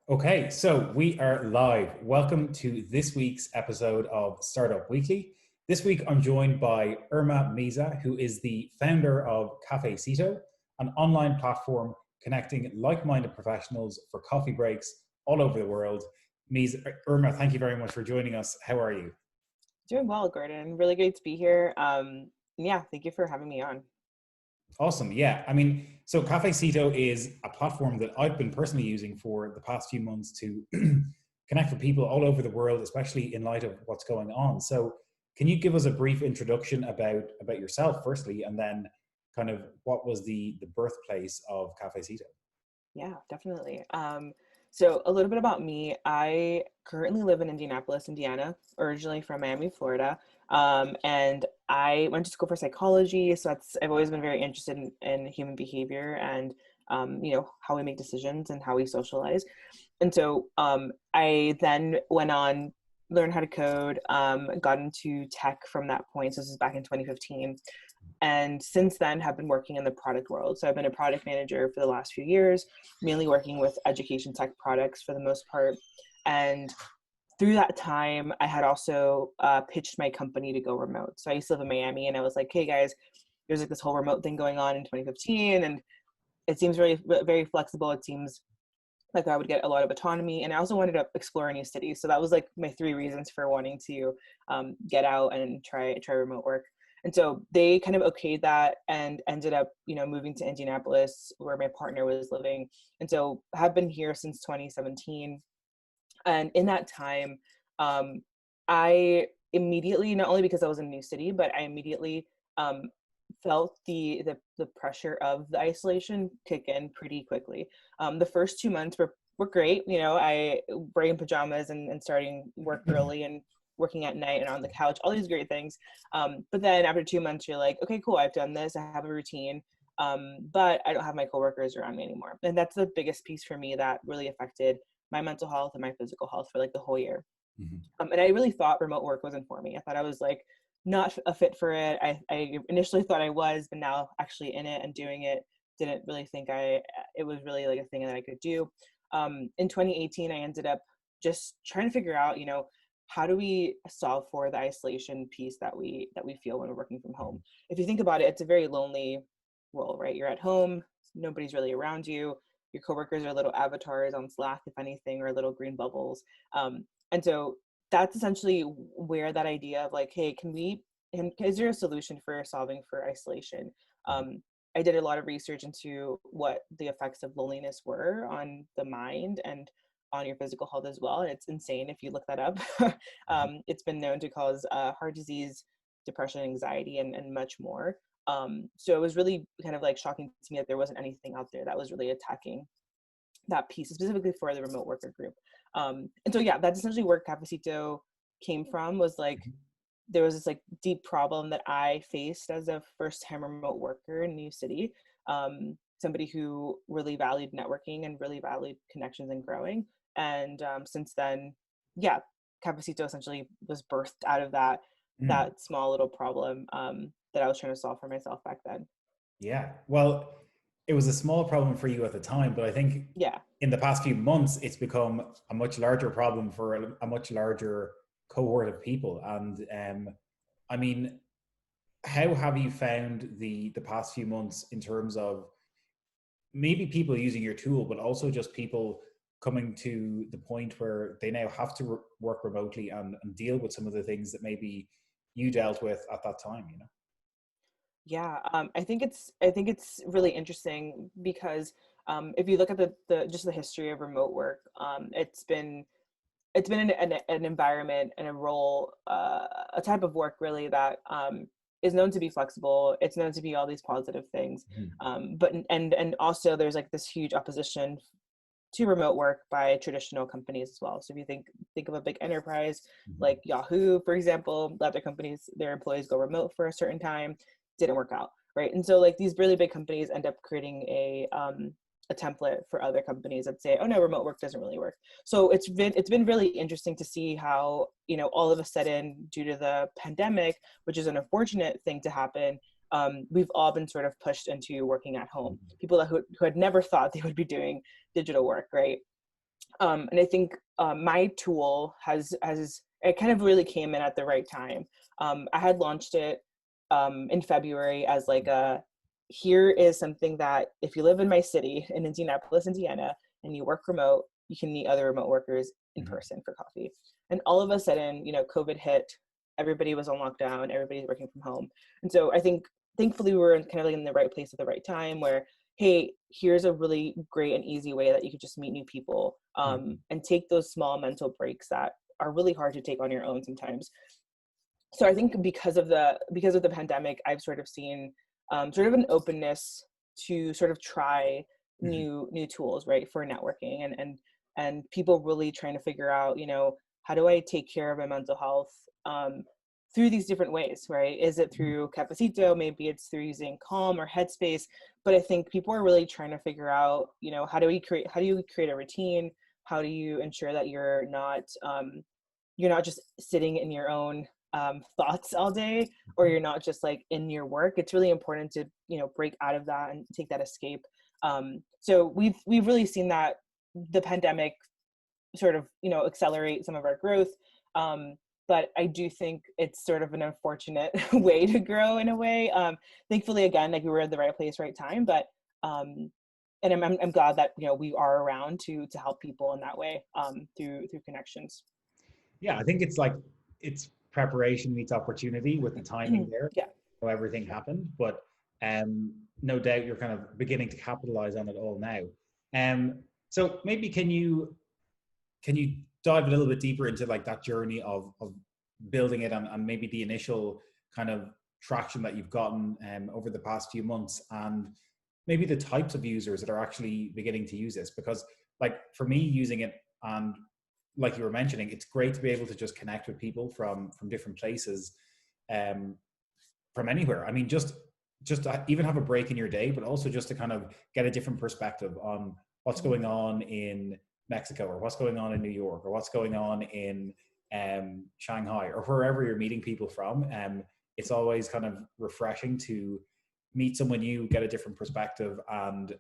Okay, so we are live. Welcome to this week's episode of Startup Weekly. This week I'm joined by Irma Mesa, who is the founder of Cafe Cito, an online platform connecting like-minded professionals for coffee breaks all over the world. Irma, thank you very much for joining us. How are you? Doing well, Gordon. Really great to be here. Yeah, thank you for having me on. Awesome. Yeah. So Cafe Cito is a platform that I've been personally using for the past few months to connect with people all over the world, especially in light of what's going on. So can you give us a brief introduction about yourself firstly, and then kind of what was the birthplace of Cafe Cito? Yeah, definitely. So a little bit about me. I currently live in Indianapolis, Indiana, originally from Miami, Florida. And I went to school for psychology. So I've always been very interested in human behavior and, how we make decisions and how we socialize. And so I then went on, learned how to code, got into tech from that point. So this is back in 2015. And since then have been working in the product world. So I've been a product manager for the last few years, mainly working with education tech products for the most part. And through that time, I had also pitched my company to go remote. So I used to live in Miami, and I was like, hey guys, there's like this whole remote thing going on in 2015, and it seems really very flexible. It seems like I would get a lot of autonomy, and I also wanted to explore a new city. So that was like my three reasons for wanting to get out and try remote work. And so they kind of okayed that and ended up, moving to Indianapolis where my partner was living. And so have been here since 2017. And in that time, um, I immediately, not only because I was in a new city, but I immediately um, felt the pressure of the isolation kick in pretty quickly. The first 2 months were great. I wearing pajamas and starting work early and working at night and on the couch, all these great things. But then after 2 months, you're like, okay, cool, I've done this, I have a routine. But I don't have my coworkers around me anymore. And that's the biggest piece for me that really affected my mental health and my physical health for like the whole year. Mhm. And I really thought remote work wasn't for me. I thought I was like not a fit for it. I initially thought I was, but now actually in it and doing it, didn't really think it was really like a thing that I could do. In 2018, I ended up just trying to figure out, how do we solve for the isolation piece that we feel when we're working from home? If you think about it, it's a very lonely role, right? You're at home, nobody's really around you. Your coworkers are little avatars on Slack, if anything, or little green bubbles. And so that's essentially where that idea of like, hey, is there a solution for solving for isolation? I did a lot of research into what the effects of loneliness were on the mind and on your physical health as well. And it's insane if you look that up. It's been known to cause heart disease, depression, anxiety, and much more. So it was really kind of like shocking to me that there wasn't anything out there that was really attacking that piece specifically for the remote worker group. And so yeah, that's essentially where CafeCito came from, was like there was this like deep problem that I faced as a first time remote worker in a new city. Somebody who really valued networking and really valued connections and growing. And since then, yeah, CafeCito essentially was birthed out of Mm. that small little problem that I was trying to solve for myself back then. Yeah. Well, it was a small problem for you at the time, but I think Yeah. in the past few months, it's become a much larger problem for a much larger cohort of people. And I mean, how have you found the past few months in terms of maybe people using your tool, but also just people coming to the point where they now have to work remotely and deal with some of the things that maybe you dealt with at that time, you know? Yeah, I think it's really interesting because if you look at the just the history of remote work, it's been an environment and a role, a type of work really that is known to be flexible. It's known to be all these positive things, Mhm. but and also there's like this huge opposition to remote work by traditional companies as well. So if you think of a big enterprise Mhm. like Yahoo, for example, let their employees go remote for a certain time, didn't work out, right? And so like these really big companies end up creating a template for other companies that say, oh no, remote work doesn't really work. So it's been really interesting to see how, all of a sudden, due to the pandemic, which is an unfortunate thing to happen, we've all been sort of pushed into working at home. People who had never thought they would be doing digital work, right? And I think my tool it kind of really came in at the right time. I had launched it in February as like here is something that if you live in my city in Indianapolis, Indiana, and you work remote, you can meet other remote workers in person for coffee. And all of a sudden, COVID hit, everybody was on lockdown, everybody's working from home. And so I think thankfully we were kind of like in the right place at the right time where, hey, here's a really great and easy way that you could just meet new people and take those small mental breaks that are really hard to take on your own sometimes. So I think because of the pandemic, I've sort of seen sort of an openness to sort of try new tools, right, for networking and people really trying to figure out, how do I take care of my mental health through these different ways, right? Is it through Cafe Cito? Maybe it's through using Calm or Headspace. But I think people are really trying to figure out, how do you create a routine? How do you ensure that you're not just sitting in your own thoughts all day, or you're not just like in your work? It's really important to, break out of that and take that escape. So we've really seen that the pandemic sort of, accelerate some of our growth. But I do think it's sort of an unfortunate way to grow in a way. Thankfully, again, like we were at the right place, right time. But and I'm glad that we are around to help people in that way through connections. Yeah, I think it's preparation meets opportunity with the timing there. Yeah. How everything happened, but no doubt you're kind of beginning to capitalize on it all now. So maybe can you dive a little bit deeper into like that journey of building it and maybe the initial kind of traction that you've gotten over the past few months, and maybe the types of users that are actually beginning to use this? Because like for me using it, and like you were mentioning, it's great to be able to just connect with people from different places, from anywhere. I mean, just to even have a break in your day, but also just to kind of get a different perspective on what's going on in Mexico, or what's going on in New York, or what's going on in Shanghai, or wherever you're meeting people from. It's always kind of refreshing to meet someone new, get a different perspective, and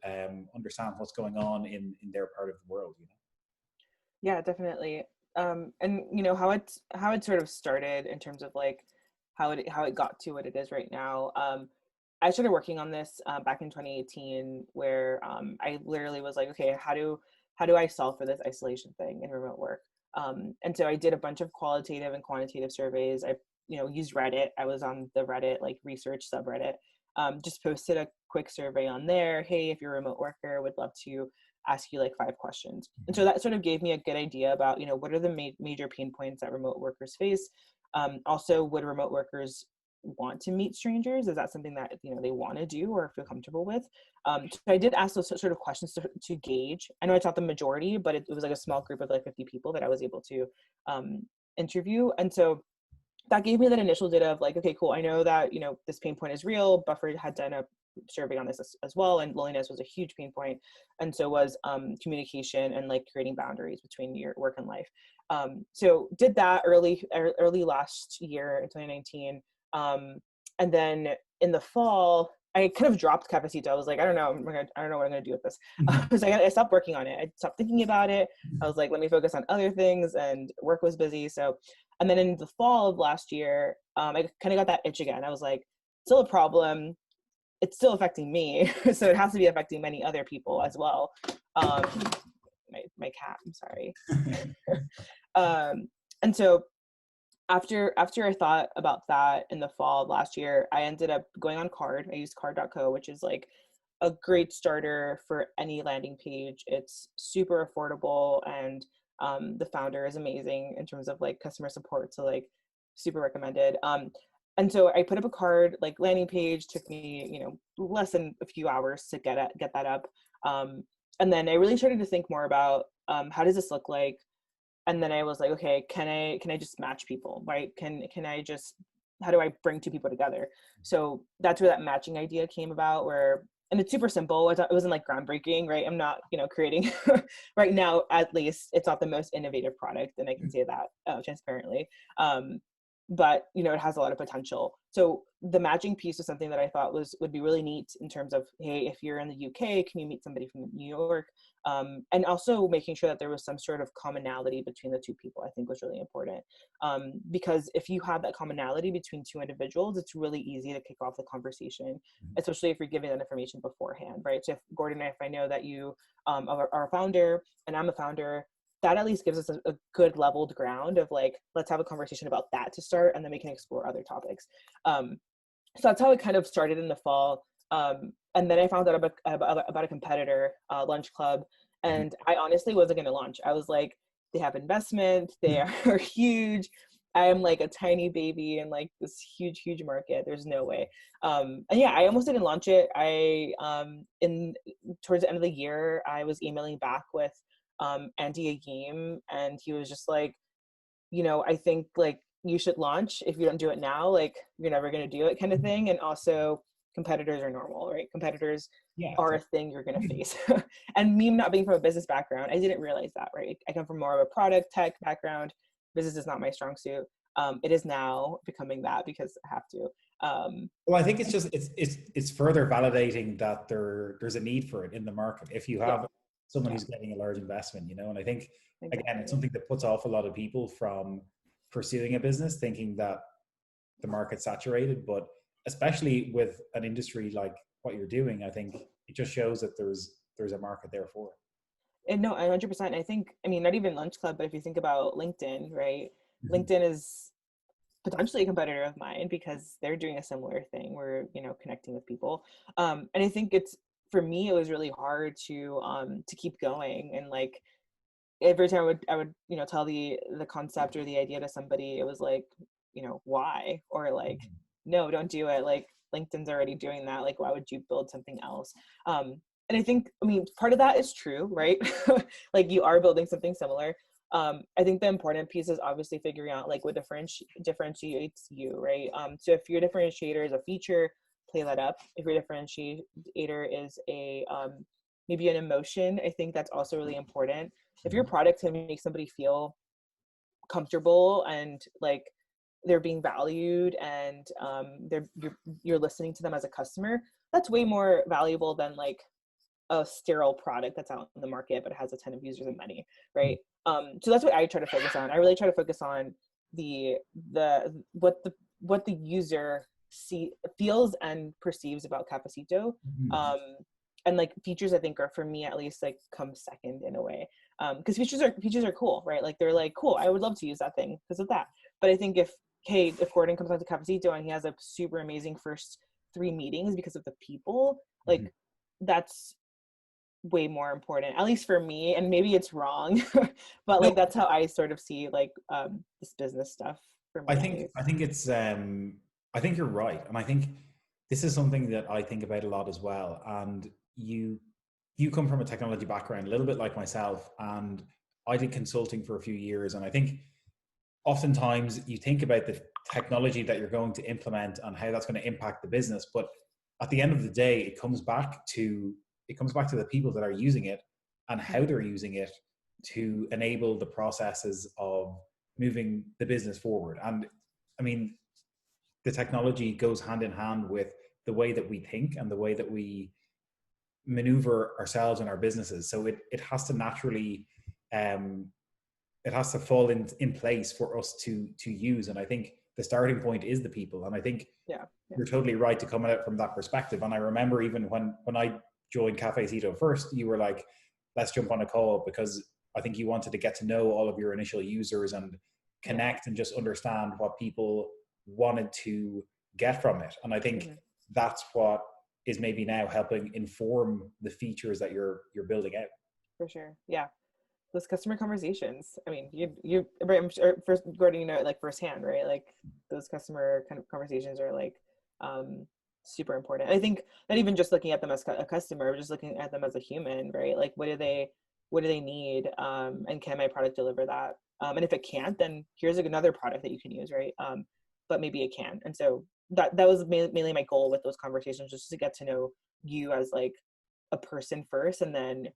understand what's going on in their part of the world. Yeah, definitely. And how it sort of started in terms of like how it got to what it is right now. I started working on this back in 2018, where I literally was like, okay, how do I solve for this isolation thing in remote work? And so I did a bunch of qualitative and quantitative surveys. I used Reddit. I was on the Reddit like research subreddit. Just posted a quick survey on there. Hey, if you're a remote worker, would love to ask you like 5 questions. And so that sort of gave me a good idea about what are the major pain points that remote workers face. Also, would remote workers want to meet strangers? Is that something that they want to do or feel comfortable with? So I did ask those sort of questions to gauge. I know it's not the majority, but it was like a small group of like 50 people that I was able to interview. And so that gave me that initial data of like, okay, cool. I know that, this pain point is real. Buffer had done a survey on this as well. And loneliness was a huge pain point. And so was communication and like creating boundaries between your work and life. So did that early last year in 2019. And then in the fall, I kind of dropped CafeCito. I was like, I don't know what I'm going to do with this. So I stopped working on it. I stopped thinking about it. I was like, let me focus on other things, and work was busy. So, and then in the fall of last year, I kind of got that itch again. I was like, still a problem. It's still affecting me. So it has to be affecting many other people as well. My cat, I'm sorry. And so after I thought about that in the fall of last year, I ended up going on Card. I used card.co, which is like a great starter for any landing page. It's super affordable, and the founder is amazing in terms of like customer support. So like super recommended. And so I put up a Card like landing page. Took me, less than a few hours to get that up. And then I really started to think more about how does this look like? And then I was like, okay, can I just match people, right? How do I bring 2 people together? So that's where that matching idea came about, and it's super simple. It wasn't like groundbreaking, right? I'm not, creating right now, at least it's not the most innovative product, and I can say that transparently. but it has a lot of potential. So the matching piece was something that I thought would be really neat in terms of, hey, if you're in the UK, can you meet somebody from New York? And also making sure that there was some sort of commonality between the two people, I think was really important. Because if you have that commonality between two individuals, it's really easy to kick off the conversation, especially if you're giving that information beforehand, right? So if Gordon, if I know that you are a founder and I'm a founder, that at least gives us a good leveled ground of like, let's have a conversation about that to start, and then we can explore other topics. So that's how it kind of started in the fall. And then I found out about a competitor, Lunch Club, and I honestly wasn't going to launch. I was like, they have investment, they are huge. I am like a tiny baby in like this huge market. There's no way. And yeah, I almost didn't launch it. Towards the end of the year, I was emailing back with Andy Agim, and he was just like, I think like you should launch. If you don't do it now, like you're never going to do it, kind of thing. And also, competitors are normal, right? Competitors are a thing you're going to face. And me not being from a business background, I didn't realize that, right? I come from more of a product tech background. Business is not my strong suit. It is now becoming that because I have to. Well, I think it's just it's further validating that there's a need for it in the market. If you have someone who's getting a large investment, and I think again, it's something that puts off a lot of people from pursuing a business, thinking that the market's saturated. But especially with an industry like what you're doing, I think it just shows that there's a market there for it. And no, 100%. I think, I mean, not even Lunch Club, but if you think about LinkedIn, right? LinkedIn is potentially a competitor of mine because they're doing a similar thing. We're, connecting with people. And I think for me, it was really hard to keep going. And like, every time I would, tell the concept or the idea to somebody, it was like, why? Or like, no, don't do it. Like LinkedIn's already doing that. Like, why would you build something else? And I think, part of that is true, right? Like you are building something similar. I think the important piece is obviously figuring out like what differentiates you, right? So if your differentiator is a feature, play that up. If your differentiator is maybe an emotion, I think that's also really important. If your product can make somebody feel comfortable and like they're being valued and you're listening to them as a customer, that's way more valuable than like a sterile product that's out in the market but has a ton of users and money, right? So that's what I try to focus on. I really try to focus on what the user feels and perceives about Cafecito. And like features, I think, are, for me at least, like come second in a way, because features are cool, right? Like they're like, cool, I would love to use that thing because of that. But I think if Gordon comes on to Cafecito and he has a super amazing first 3 meetings because of the people, like that's way more important, at least for me. And maybe it's wrong, but like that's how I sort of see like this business stuff for me. I think it's I think you're right, and I think this is something that I think about a lot as well. And you come from a technology background, a little bit like myself, and I did consulting for a few years. And I think oftentimes you think about the technology that you're going to implement and how that's going to impact the business, but at the end of the day, it comes back to the people that are using it and how they're using it to enable the processes of moving the business forward. And I mean, the technology goes hand in hand with the way that we think and the way that we maneuver ourselves and our businesses. So it has to naturally, it has to fall in place for us to use. And I think the starting point is the people. And I think you're totally right to come at it from that perspective. And I remember even when I joined Cafe Cito first, you were like, let's jump on a call, because I think you wanted to get to know all of your initial users and connect and just understand what people wanted to get from it. And I think that's what is maybe now helping inform the features that you're building out. For sure. Yeah. Those customer conversations. I mean, you I'm sure first, Gordon, like firsthand, right? Like those customer kind of conversations are like super important. I think not even just looking at them as a customer, just looking at them as a human, right? Like what do they need? And can my product deliver that? And if it can't, then here's another product that you can use, right? But maybe it can. And so that was mainly my goal with those conversations, just to get to know you as like a person first, and then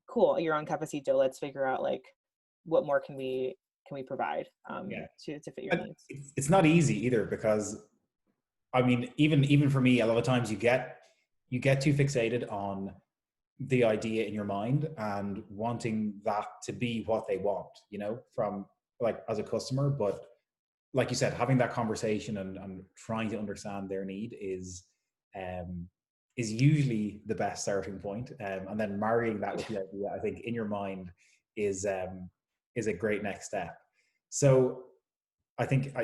cool, you're on CafeCito, let's figure out like what more can we can we provide Yeah. to fit your And needs. it's not easy either, because I mean, even for me, a lot of times you get too fixated on the idea in your mind and wanting that to be what they want, you know, from like as a customer. But like you said, having that conversation and trying to understand their need um, is usually the best starting point. And then marrying that with the idea, I think, in your mind is a great next step. So I think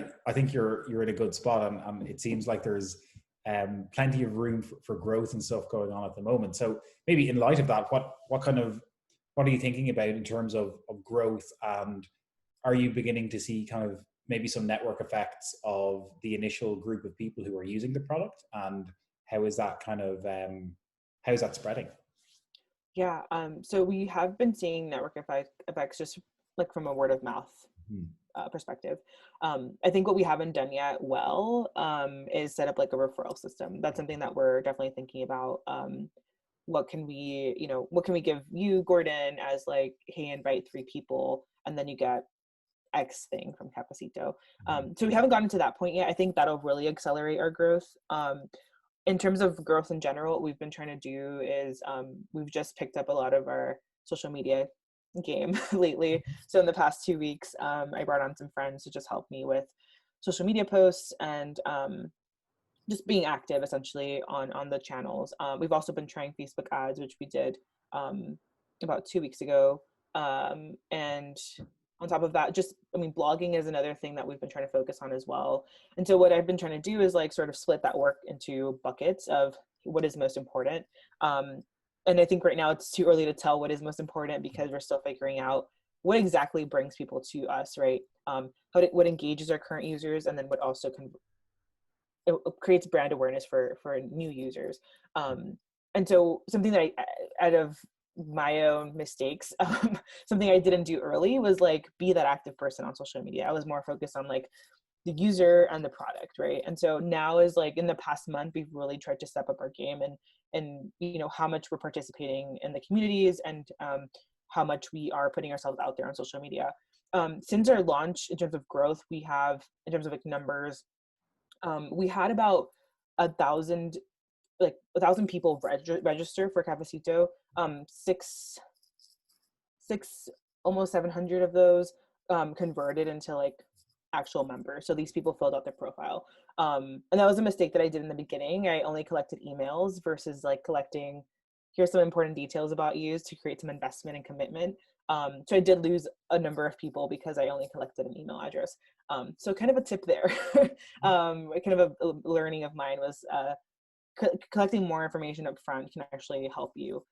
you're in a good spot, and it seems like there's plenty of room for growth and stuff going on at the moment. So maybe in light of that, what are you thinking about in terms of growth, and are you beginning to see kind of maybe some network effects of the initial group of people who are using the product, and how is that kind of how is that spreading? Yeah, so we have been seeing network effects just like from a word of mouth Hmm. perspective. I think what we haven't done yet well is set up like a referral system. That's something that we're definitely thinking about. What can we, what can we give you, Gordon, as like, hey, invite 3 people, and then you get X thing from Cafe Cito. So we haven't gotten to that point yet. I think that'll really accelerate our growth. In terms of growth in general, what we've been trying to do is we've just picked up a lot of our social media game lately. So in the past 2 weeks, I brought on some friends to just help me with social media posts and just being active essentially on the channels. We've also been trying Facebook ads, which we did about 2 weeks ago. And on top of that, blogging is another thing that we've been trying to focus on as well. And so what I've been trying to do is like sort of split that work into buckets of what is most important. And I think right now it's too early to tell what is most important because we're still figuring out what exactly brings people to us, right? What engages our current users, and then what also it creates brand awareness for new users. And so something that out of my own mistakes, something I didn't do early was like be that active person on social media. I was more focused on like the user and the product, right? And so now is like in the past month, we've really tried to step up our game and how much we're participating in the communities and how much we are putting ourselves out there on social media. Since our launch, in terms of growth, we have, in terms of like numbers, we had about 1,000 people register for CafeCito. Six almost 700 of those converted into like actual members. So these people filled out their profile. And that was a mistake that I did in the beginning. I only collected emails versus like collecting, here's some important details about you to create some investment and commitment. So I did lose a number of people because I only collected an email address. So kind of a tip there, kind of a learning of mine was collecting more information up front can actually help you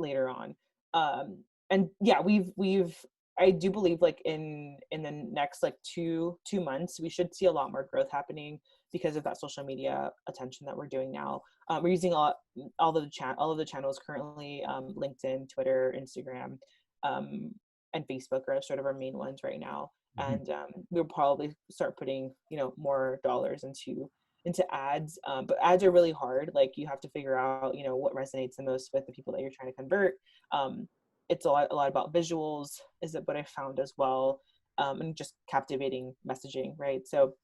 later on. And yeah, I do believe like in the next like two months, we should see a lot more growth happening because of that social media attention that we're doing now. We're using all of the channels currently, LinkedIn, Twitter, Instagram, and Facebook are sort of our main ones right now. And we'll probably start putting more dollars into ads, but ads are really hard. Like you have to figure out what resonates the most with the people that you're trying to convert. It's a lot about visuals, is it what I found as well, and just captivating messaging, right? So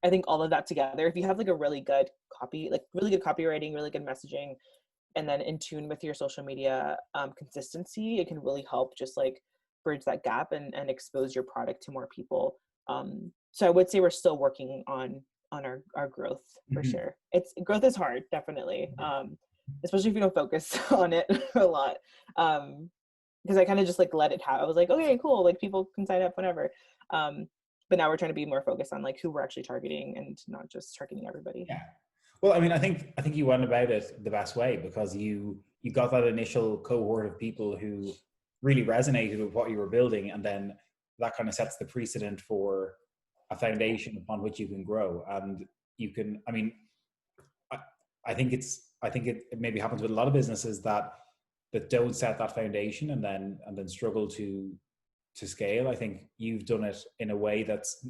I think all of that together, if you have like a really good copywriting, really good messaging, and then in tune with your social media consistency, it can really help just like bridge that gap and expose your product to more people. So I would say we're still working on our growth for sure. Growth is hard, definitely, especially if you don't focus on it a lot. Because I kind of just like let it happen. I was like, okay, cool, like people can sign up whenever. But now we're trying to be more focused on like who we're actually targeting and not just targeting everybody. Yeah. Well, I mean, I think you went about it the best way, because you got that initial cohort of people who really resonated with what you were building, and then that kind of sets the precedent for a foundation upon which you can grow. And you can, I mean, I think it maybe happens with a lot of businesses that don't set that foundation and then struggle to scale. I think you've done it in a way that's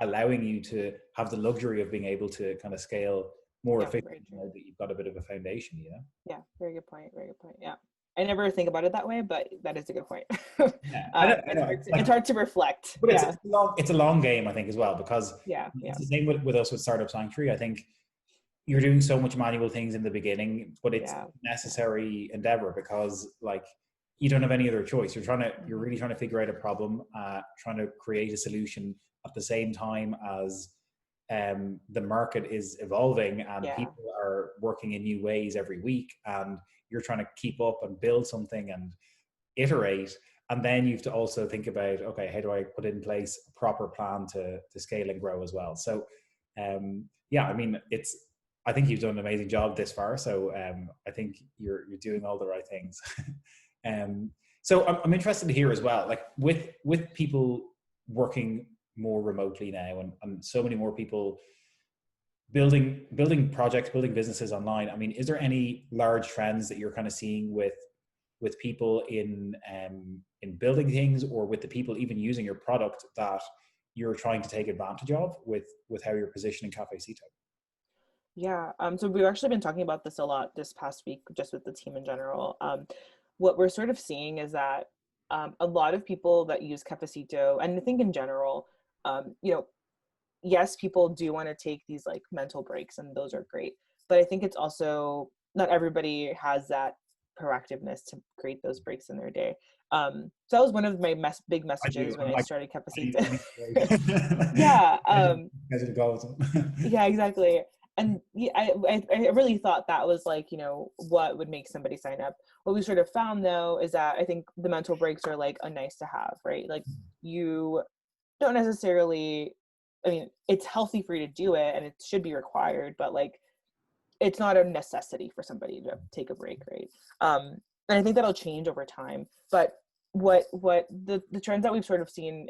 allowing you to have the luxury of being able to kind of scale more efficiently, that you've got a bit of a foundation, Yeah, very good point. Very good point. Yeah. I never think about it that way, but that is a good point. Yeah, I know. It's hard to reflect. But Yeah. it's a long game, I think, as well, because Yeah. Yeah. it's the same with us with Startup Sanctuary. I think you're doing so much manual things in the beginning, but it's Yeah. necessary endeavor because like you don't have any other choice. You're Mhm. really trying to figure out a problem, trying to create a solution at the same time as the market is evolving and Yeah. people are working in new ways every week, and you're trying to keep up and build something and iterate. And then you have to also think about, okay, how do I put in place a proper plan to scale and grow as well? So yeah, I mean, I think you've done an amazing job this far. So I think you're doing all the right things. um, so I'm interested to hear as well, like with people working more remotely now, and so many more people building projects, building businesses online. I mean, is there any large trends that you're kind of seeing with people in building things, or with the people even using your product that you're trying to take advantage of with how you're positioning Cafe Cito? Yeah. So we've actually been talking about this a lot this past week, just with the team in general. What we're sort of seeing is that a lot of people that use CafeCito, and I think in general, you know, yes, people do want to take these like mental breaks, and those are great. But I think it's also not everybody has that proactiveness to create those breaks in their day. So that was one of my big I do. messages when I started I CafeCito. think it's great. Yeah. As it goes. Yeah, exactly. And yeah, I really thought that was like, you know, what would make somebody sign up. What we sort of found though is that I think the mental breaks are like a nice to have, right? Like you don't necessarily, I mean, it's healthy for you to do it and it should be required, but like it's not a necessity for somebody to take a break, right? And I think that'll change over time. But what the trends that we've sort of seen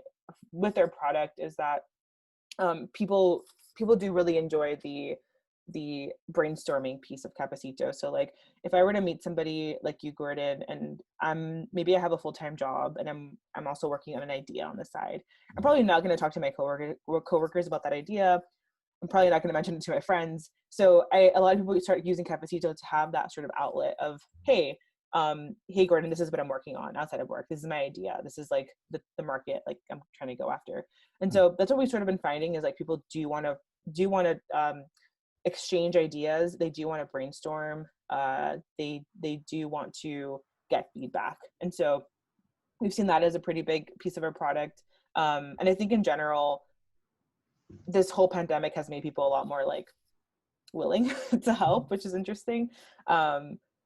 with our product is that people do really enjoy the brainstorming piece of CafeCito. So like if I were to meet somebody like you, Gordon, and maybe I have a full-time job and I'm also working on an idea on the side, I'm probably not going to talk to my coworkers about that idea. I'm probably not going to mention it to my friends. So a lot of people start using CafeCito to have that sort of outlet of, hey, hey Gordon, this is what I'm working on outside of work. This is my idea. This is like the market like I'm trying to go after. And so that's what we've sort of been finding is like people do want to exchange ideas. They do want to brainstorm. They do want to get feedback. And so we've seen that as a pretty big piece of our product. And I think in general, this whole pandemic has made people a lot more like willing to help, which is interesting.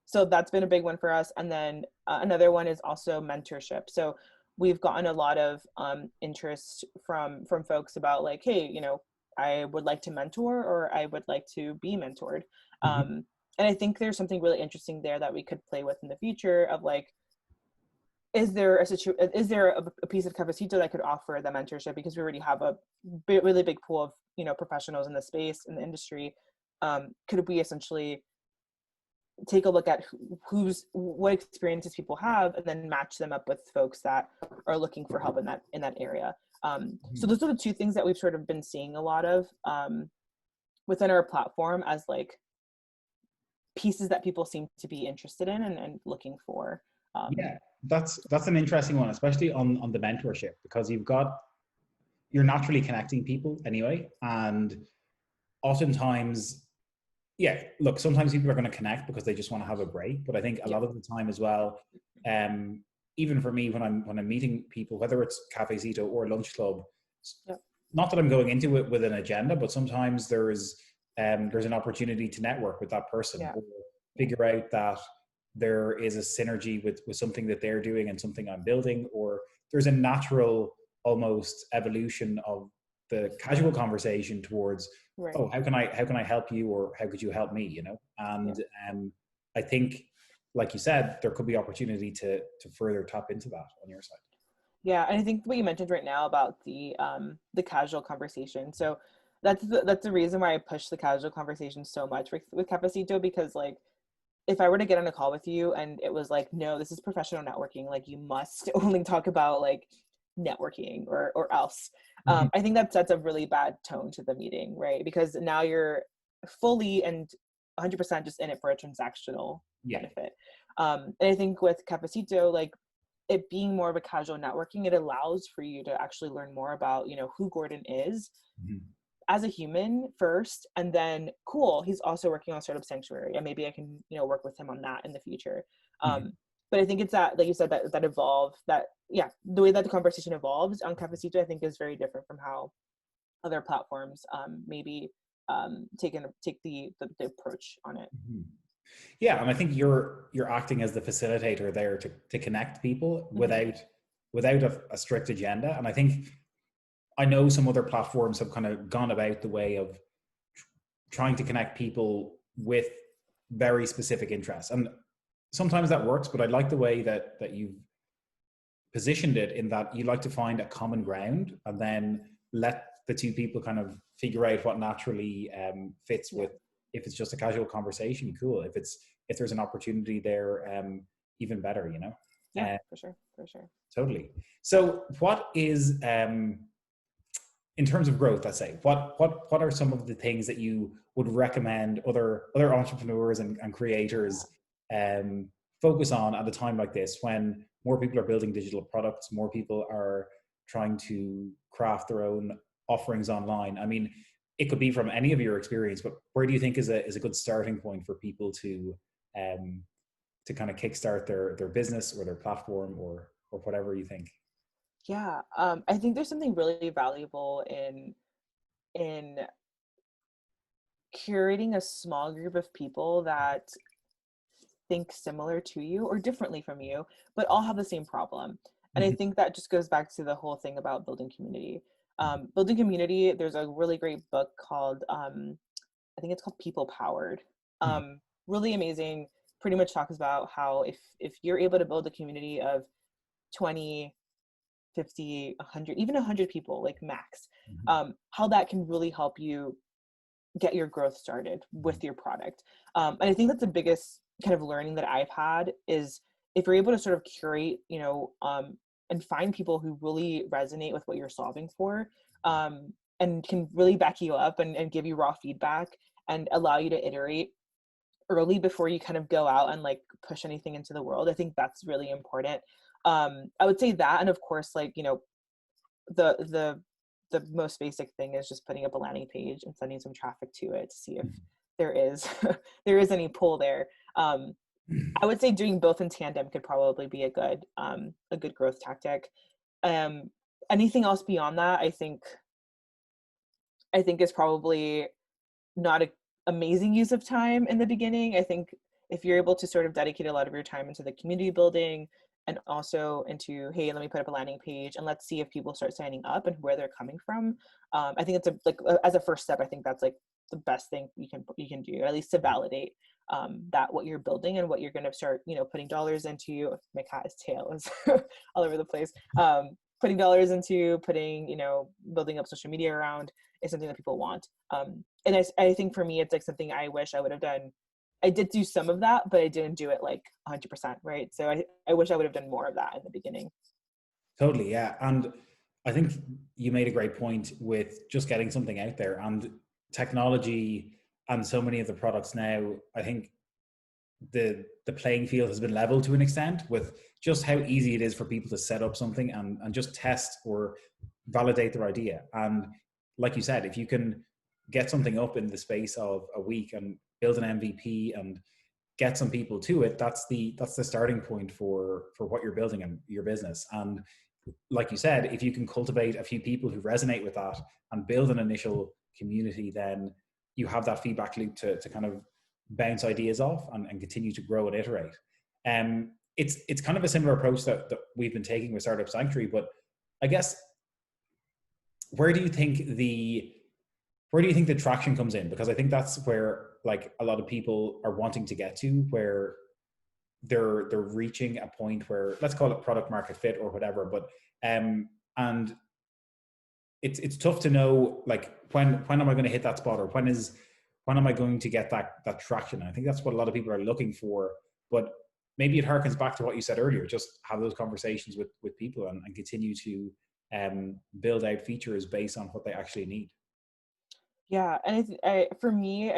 So that's been a big one for us. And then another one is also mentorship. So we've gotten a lot of interest from folks about like, hey, you know, I would like to mentor or I would like to be mentored. And I think there's something really interesting there that we could play with in the future of like, is there a piece of CafeCito that could offer the mentorship, because we already have a really big pool of, you know, professionals in the space, in the industry. Could we essentially take a look at what experiences people have and then match them up with folks that are looking for help in that area. So those are the two things that we've sort of been seeing a lot of within our platform as like pieces that people seem to be interested in and looking for. Yeah, that's an interesting one, especially on the mentorship, because you're naturally connecting people anyway, and oftentimes, yeah, look, sometimes people are going to connect because they just want to have a break, but I think a lot of the time as well, even for me when I'm meeting people, whether it's Cafe Cito or Lunch Club, not that I'm going into it with an agenda, but sometimes there's an opportunity to network with that person, or figure out that there is a synergy with something that they're doing and something I'm building, or there's a natural almost evolution of the casual conversation towards, oh, how can I help you, or how could you help me, you know? And I think, like you said, there could be opportunity to further tap into that on your side. Yeah, and I think what you mentioned right now about the casual conversation. So that's the reason why I push the casual conversation so much with CafeCito, because like if I were to get on a call with you and it was like, no, this is professional networking, like you must only talk about like networking or else. I think that sets a really bad tone to the meeting, right? Because now you're fully and 100% just in it for a transactional benefit. And I think with Cafe Cito, like it being more of a casual networking, it allows for you to actually learn more about, you know, who Gordon is as a human first, and then cool, he's also working on Startup Sanctuary, and maybe I can, you know, work with him on that in the future. But I think it's that, like you said, that evolve, that, yeah, the way that the conversation evolves on Cafe Cito, I think is very different from how other platforms maybe take the approach on it. Yeah, and I think you're acting as the facilitator there to connect people without a strict agenda. And I think I know some other platforms have kind of gone about the way of trying to connect people with very specific interests, and sometimes that works. But I like the way that you've positioned it, in that you like to find a common ground and then let the two people kind of figure out what naturally fits with. If it's just a casual conversation, cool. If there's an opportunity there, even better, you know. Yeah, for sure. Totally. So what is in terms of growth, let's say, what are some of the things that you would recommend other entrepreneurs and creators focus on at a time like this, when more people are building digital products, more people are trying to craft their own offerings online? I mean, it could be from any of your experience, but where do you think is a good starting point for people to kind of kickstart their business or their platform or whatever you think? Yeah, I think there's something really valuable in curating a small group of people that think similar to you or differently from you, but all have the same problem. And I think that just goes back to the whole thing about building community. Building community, there's a really great book called, I think it's called People Powered. Really amazing. Pretty much talks about how if you're able to build a community of 20, 50, 100, even 100 people, like max, how that can really help you get your growth started with your product. And I think that's the biggest kind of learning that I've had, is if you're able to sort of curate, you know, and find people who really resonate with what you're solving for, and can really back you up and give you raw feedback and allow you to iterate early before you kind of go out and like push anything into the world. I think that's really important. I would say that, and of course, like, you know, the most basic thing is just putting up a landing page and sending some traffic to it to see if there is there is any pull there. I would say doing both in tandem could probably be a good growth tactic. Anything else beyond that, I think is probably not an amazing use of time in the beginning. I think if you're able to sort of dedicate a lot of your time into the community building and also into, hey, let me put up a landing page and let's see if people start signing up and where they're coming from. I think it's as a first step, I think that's like the best thing you can do, at least to validate that what you're building and what you're going to start, you know, putting dollars into. My cat's tail is all over the place. Putting dollars into, you know, building up social media around is something that people want. And I think for me, it's like something I wish I would have done. I did do some of that, but I didn't do it like 100%, right? So I wish I would have done more of that in the beginning. Totally, yeah. And I think you made a great point with just getting something out there, and technology and so many of the products now, I think the playing field has been leveled to an extent with just how easy it is for people to set up something and just test or validate their idea. And like you said, if you can get something up in the space of a week and build an MVP and get some people to it, that's the starting point for what you're building in your business. And like you said, if you can cultivate a few people who resonate with that and build an initial community, then you have that feedback loop to kind of bounce ideas off and continue to grow and iterate. It's kind of a similar approach that we've been taking with Startup Sanctuary, but I guess where do you think the traction comes in? Because I think that's where like a lot of people are wanting to get to, where they're reaching a point where, let's call it product market fit or whatever, but and it's tough to know like when am I going to hit that spot, or when am I going to get that traction. I think that's what a lot of people are looking for, but maybe it harkens back to what you said earlier, just have those conversations with people and continue to build out features based on what they actually need. Yeah, and for me,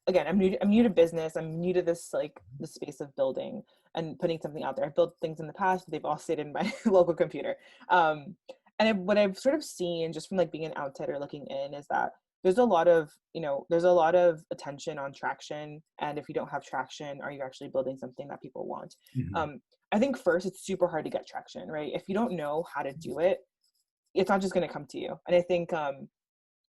again, I'm new to business. I'm new to this, like, the space of building and putting something out there. I've built things in the past, but they've all stayed in my local computer. What I've sort of seen just from like being an outsider looking in is that there's a lot of attention on traction. And if you don't have traction, are you actually building something that people want? Mhm. Um, I think first, it's super hard to get traction, right? If you don't know how to do it, it's not just going to come to you. And I think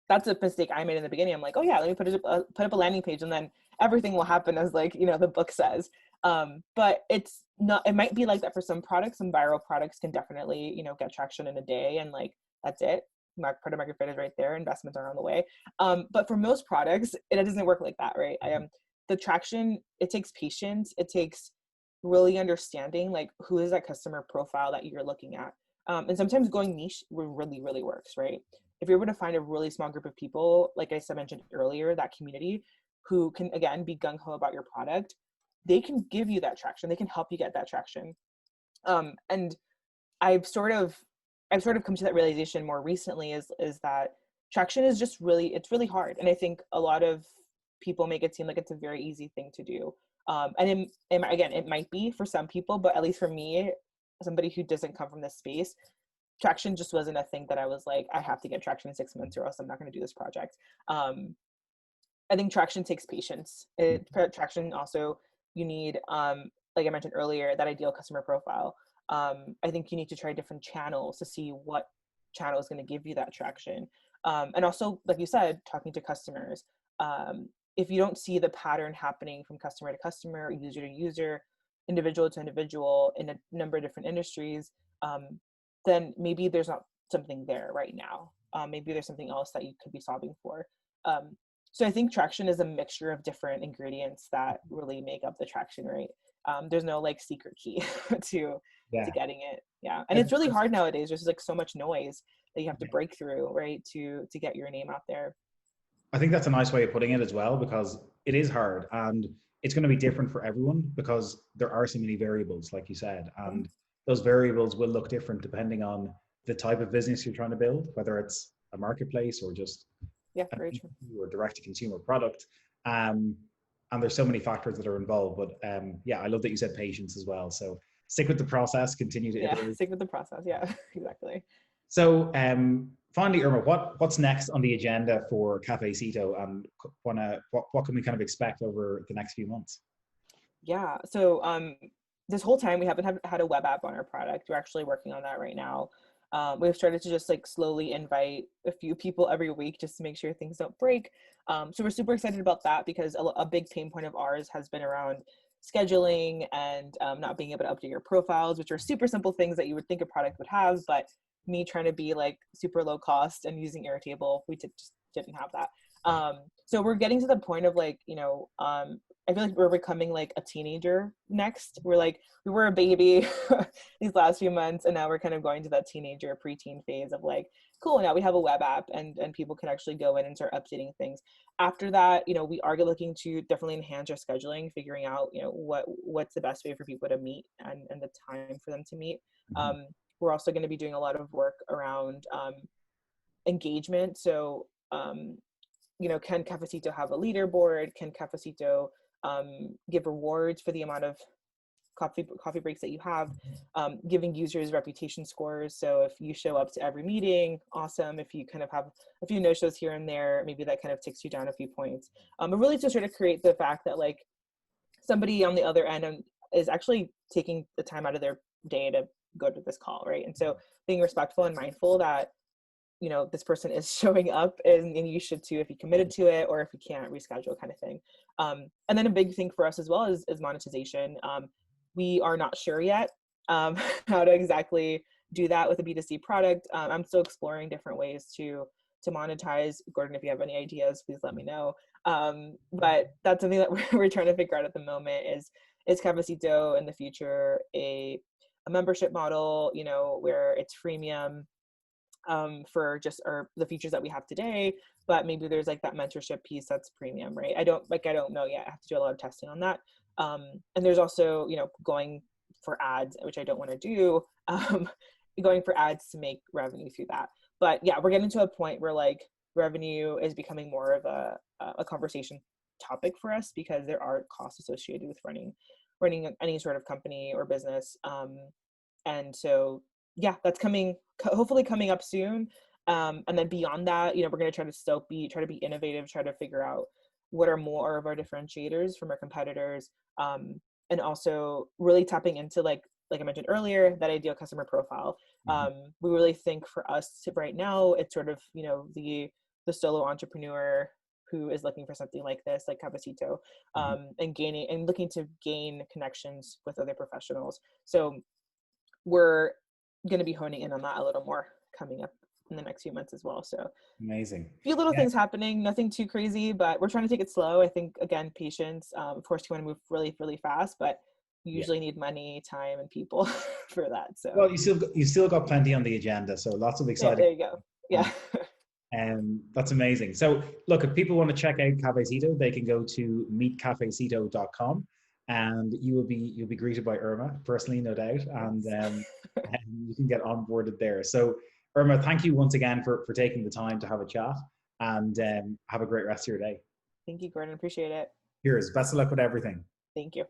that's a mistake I made in the beginning. I'm like, oh yeah, let me put up a landing page, and then everything will happen as, like, the book says. But it's not. It might be like that for some products. Some viral products can definitely, get traction in a day, and like that's it. Product market fit is right there. Investments are on the way. But for most products, it doesn't work like that, right? The traction, it takes patience. It takes really understanding, like, who is that customer profile that you're looking at. And sometimes going niche really, really works, right? If you're able to find a really small group of people, like I mentioned earlier, that community, who can, again, be gung-ho about your product, they can give you that traction. They can help you get that traction. And I've sort of come to that realization more recently, is that traction is just it's really hard. And I think a lot of people make it seem like it's a very easy thing to do. Again, it might be for some people, but at least for me, somebody who doesn't come from this space, traction just wasn't a thing that I was like, I have to get traction in 6 months or else I'm not going to do this project. I think traction takes patience. Traction also, you need, like I mentioned earlier, that ideal customer profile. I think you need to try different channels to see what channel is going to give you that traction. And also, like you said, talking to customers. If you don't see the pattern happening from customer to customer, user to user, individual to individual in a number of different industries, then maybe there's not something there right now. Maybe there's something else that you could be solving for. So I think traction is a mixture of different ingredients that really make up the traction rate. There's no like secret key to Yeah. getting it. Yeah. And it's really hard nowadays. There's like so much noise that you have to break through, right, to get your name out there. I think that's a nice way of putting it as well, because it is hard and it's going to be different for everyone because there are so many variables, like you said, and those variables will look different depending on the type of business you're trying to build, whether it's a marketplace or just very true. or direct to consumer product. And there's so many factors that are involved. But yeah, I love that you said patience as well. So stick with the process, continue to iterate. Stick with the process. Yeah, exactly. So finally, Irma, what's next on the agenda for Cafe Cito, and what can we kind of expect over the next few months? Yeah. So this whole time we haven't had a web app on our product. We're actually working on that right now. We've started to just like slowly invite a few people every week just to make sure things don't break. So we're super excited about that because a big pain point of ours has been around scheduling and not being able to update your profiles, which are super simple things that you would think a product would have, but me trying to be like super low cost and using Airtable, we just didn't have that. So we're getting to the point of like, I feel like we're becoming like a teenager next. We were a baby these last few months, and now we're kind of going to that teenager preteen phase of like, cool, now we have a web app and people can actually go in and start updating things. After that, we are looking to definitely enhance our scheduling, figuring out, what's the best way for people to meet and the time for them to meet. Mm-hmm. We're also going to be doing a lot of work around engagement. So, can CafeCito have a leaderboard? Can CafeCito give rewards for the amount of coffee breaks that you have? Giving users reputation scores. So if you show up to every meeting, awesome. If you kind of have a few no-shows here and there, maybe that kind of ticks you down a few points. But really to sort of create the fact that like somebody on the other end is actually taking the time out of their day to go to this call, right? And so being respectful and mindful that this person is showing up, and you should too if you committed to it, or if you can't, reschedule, kind of thing. And then a big thing for us as well is monetization. We are not sure yet how to exactly do that with a B2C product. I'm still exploring different ways to monetize. Gordon, if you have any ideas, please let me know. But that's something that we're trying to figure out at the moment. Is CafeCito in the future a membership model, where it's freemium for just the features that we have today, but maybe there's like that mentorship piece that's premium, right? I don't know yet. I have to do a lot of testing on that. And there's also, going for ads, which I don't want to do, going for ads to make revenue through that. But yeah, we're getting to a point where like revenue is becoming more of a conversation topic for us because there are costs associated with running any sort of company or business. And so, yeah, that's hopefully coming up soon. And then beyond that, we're going to try to be innovative, try to figure out what are more of our differentiators from our competitors. And also really tapping into like I mentioned earlier, that ideal customer profile. We really think for us right now, it's sort of, the solo entrepreneur who is looking for something like this, like Cafe Cito, and looking to gain connections with other professionals. So we're going to be honing in on that a little more coming up in the next few months as well. So Amazing. A few little things happening, nothing too crazy, but we're trying to take it slow. I think, again, patience. Of course, you want to move really, really fast, but you usually need money, time, and people for that. So, well, you still got plenty on the agenda, so lots of exciting. There you go. Yeah. That's amazing. So look, if people want to check out Cafe Cito, they can go to meetcafecito.com, and you'll be greeted by Irma personally, no doubt, and you can get onboarded there. So Irma, thank you once again for taking the time to have a chat, and have a great rest of your day. Thank you, Gordon. Appreciate it. Cheers. Best of luck with everything. Thank you.